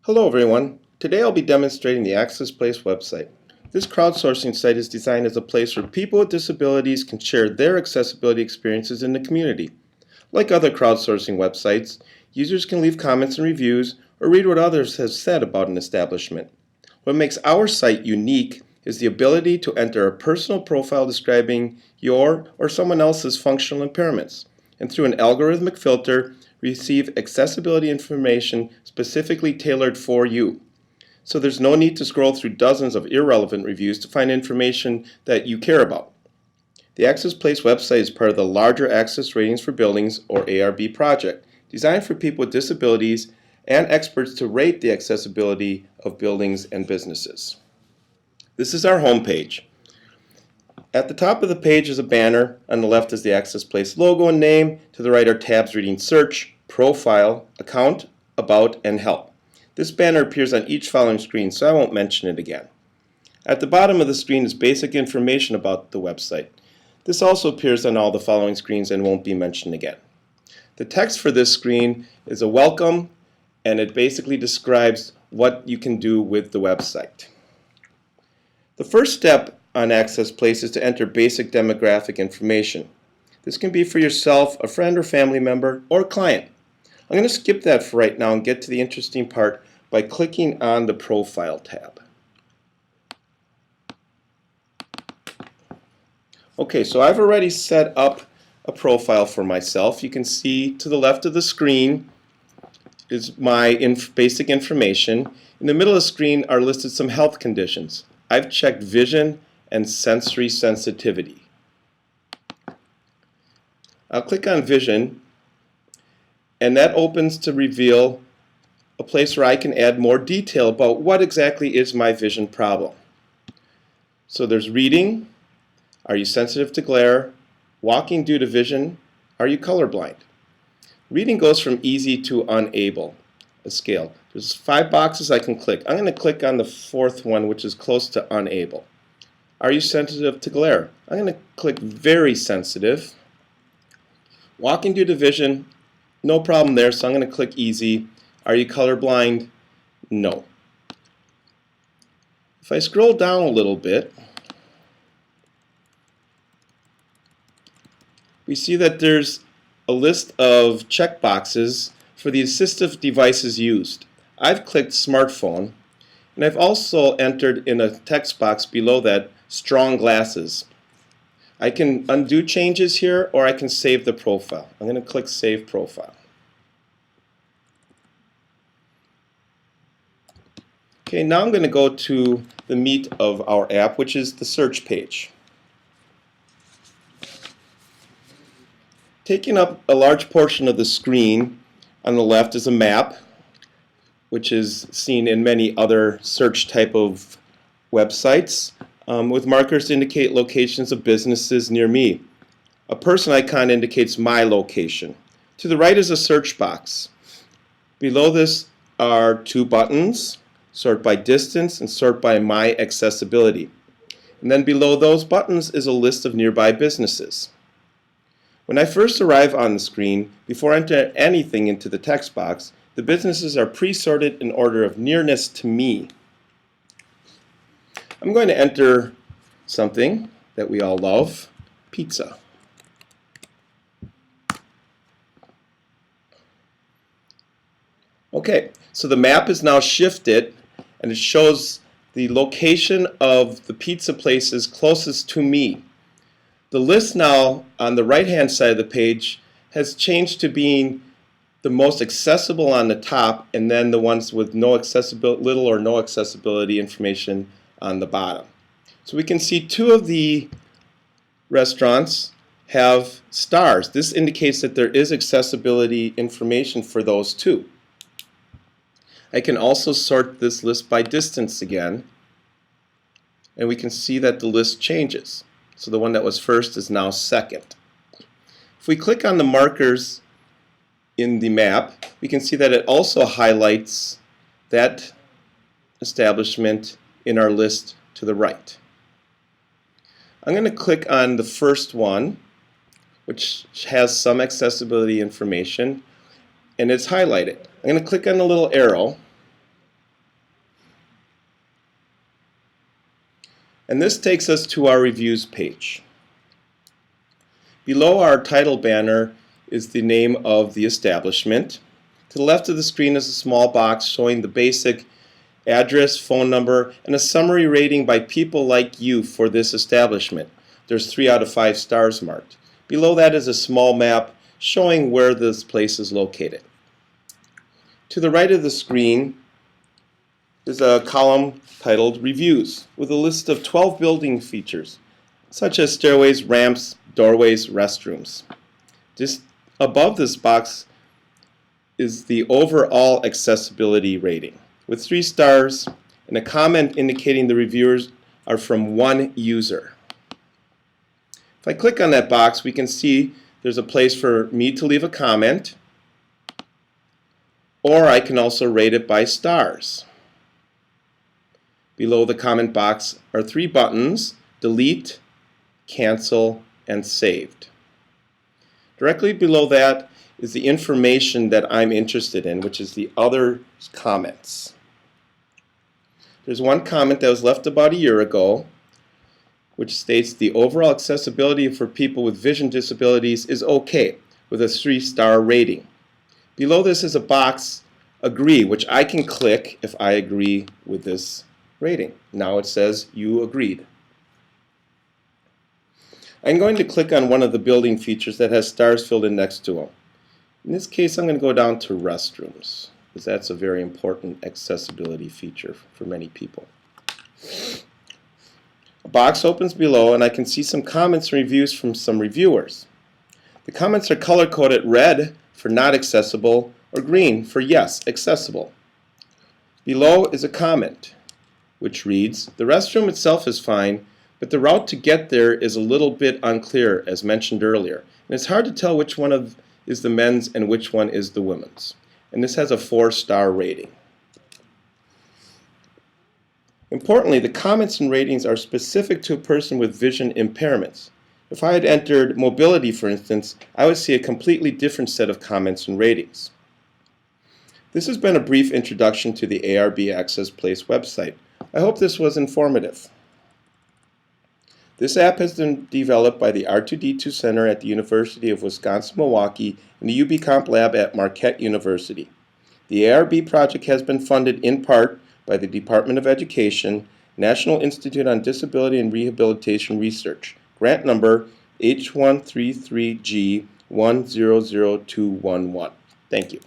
Hello everyone. Today I'll be demonstrating the AccessPlace website. This crowdsourcing site is designed as a place where people with disabilities can share their accessibility experiences in the community. Like other crowdsourcing websites, users can leave comments and reviews or read what others have said about an establishment. What makes our site unique is the ability to enter a personal profile describing your or someone else's functional impairments, and through an algorithmic filter, receive accessibility information specifically tailored for you. So there's no need to scroll through dozens of irrelevant reviews to find information that you care about. The AccessPlace website is part of the larger Access Ratings for Buildings, or ARB project, designed for people with disabilities and experts to rate the accessibility of buildings and businesses. This is our home page. At the top of the page is a banner. On the left is the AccessPlace logo and name. To the right are tabs reading Search, Profile, Account, About, and Help. This banner appears on each following screen, so I won't mention it again. At the bottom of the screen is basic information about the website. This also appears on all the following screens and won't be mentioned again. The text for this screen is a welcome, and it basically describes what you can do with the website. The first step on AccessPlace is to enter basic demographic information. This can be for yourself, a friend or family member, or a client. I'm going to skip that for right now and get to the interesting part by clicking on the Profile tab. Okay, so I've already set up a profile for myself. You can see to the left of the screen is my basic information. In the middle of the screen are listed some health conditions. I've checked vision and sensory sensitivity. I'll click on vision, and that opens to reveal a place where I can add more detail about what exactly is my vision problem. So there's reading, are you sensitive to glare, walking due to vision, are you colorblind? Reading goes from easy to unable, a scale. There's 5 boxes I can click. I'm going to click on the 4th one, which is close to unable. Are you sensitive to glare? I'm going to click very sensitive. Walking due to vision, no problem there, so I'm going to click easy. Are you colorblind? No. If I scroll down a little bit, we see that there's a list of checkboxes for the assistive devices used. I've clicked smartphone, and I've also entered in a text box below that strong glasses. I can undo changes here, or I can save the profile. I'm going to click Save Profile. Okay, now I'm going to go to the meat of our app, which is the search page. Taking up a large portion of the screen on the left is a map, which is seen in many other search type of websites, with markers to indicate locations of businesses near me. A person icon indicates my location. To the right is a search box. Below this are 2 buttons, Sort by Distance and Sort by My Accessibility. And then below those buttons is a list of nearby businesses. When I first arrive on the screen, before I enter anything into the text box, the businesses are pre-sorted in order of nearness to me. I'm going to enter something that we all love, pizza. Okay, so the map is now shifted, and it shows the location of the pizza places closest to me. The list now on the right-hand side of the page has changed to being the most accessible on the top, and then the ones with little or no accessibility information on the bottom. So we can see 2 of the restaurants have stars. This indicates that there is accessibility information for those 2. I can also sort this list by distance again, and we can see that the list changes. So the one that was first is now second. If we click on the markers in the map, we can see that it also highlights that establishment in our list to the right. I'm going to click on the first one, which has some accessibility information, and it's highlighted. I'm going to click on the little arrow, And this takes us to our reviews page. Below our title banner is the name of the establishment. To the left of the screen is a small box showing the basic address, phone number, and a summary rating by people like you for this establishment. There's 3 out of 5 stars marked. Below that is a small map showing where this place is located. To the right of the screen is a column titled Reviews with a list of 12 building features such as stairways, ramps, doorways, restrooms. Just above this box is the overall accessibility rating with 3 stars and a comment indicating the reviewers are from 1 user. If I click on that box, we can see there's a place for me to leave a comment, or I can also rate it by stars. Below the comment box are 3 buttons: delete, cancel, and saved. Directly below that is the information that I'm interested in, which is the other comments. There's one comment that was left about a year ago, which states the overall accessibility for people with vision disabilities is okay, with a 3-star rating. Below this is a box, agree, which I can click if I agree with this rating. Now it says you agreed. I'm going to click on one of the building features that has stars filled in next to them. In this case, I'm going to go down to restrooms, because that's a very important accessibility feature for many people. A box opens below, and I can see some comments and reviews from some reviewers. The comments are color-coded red for not accessible or green for yes, accessible. Below is a comment which reads, "The restroom itself is fine, but the route to get there is a little bit unclear, as mentioned earlier, and it's hard to tell which one is the men's and which one is the women's." And this has a 4-star rating. Importantly, the comments and ratings are specific to a person with vision impairments. If I had entered mobility, for instance, I would see a completely different set of comments and ratings. This has been a brief introduction to the ARB AccessPlace website. I hope this was informative. This app has been developed by the R2D2 Center at the University of Wisconsin-Milwaukee and the UBComp Lab at Marquette University. The ARB project has been funded in part by the Department of Education, National Institute on Disability and Rehabilitation Research, grant number H133G100211. Thank you.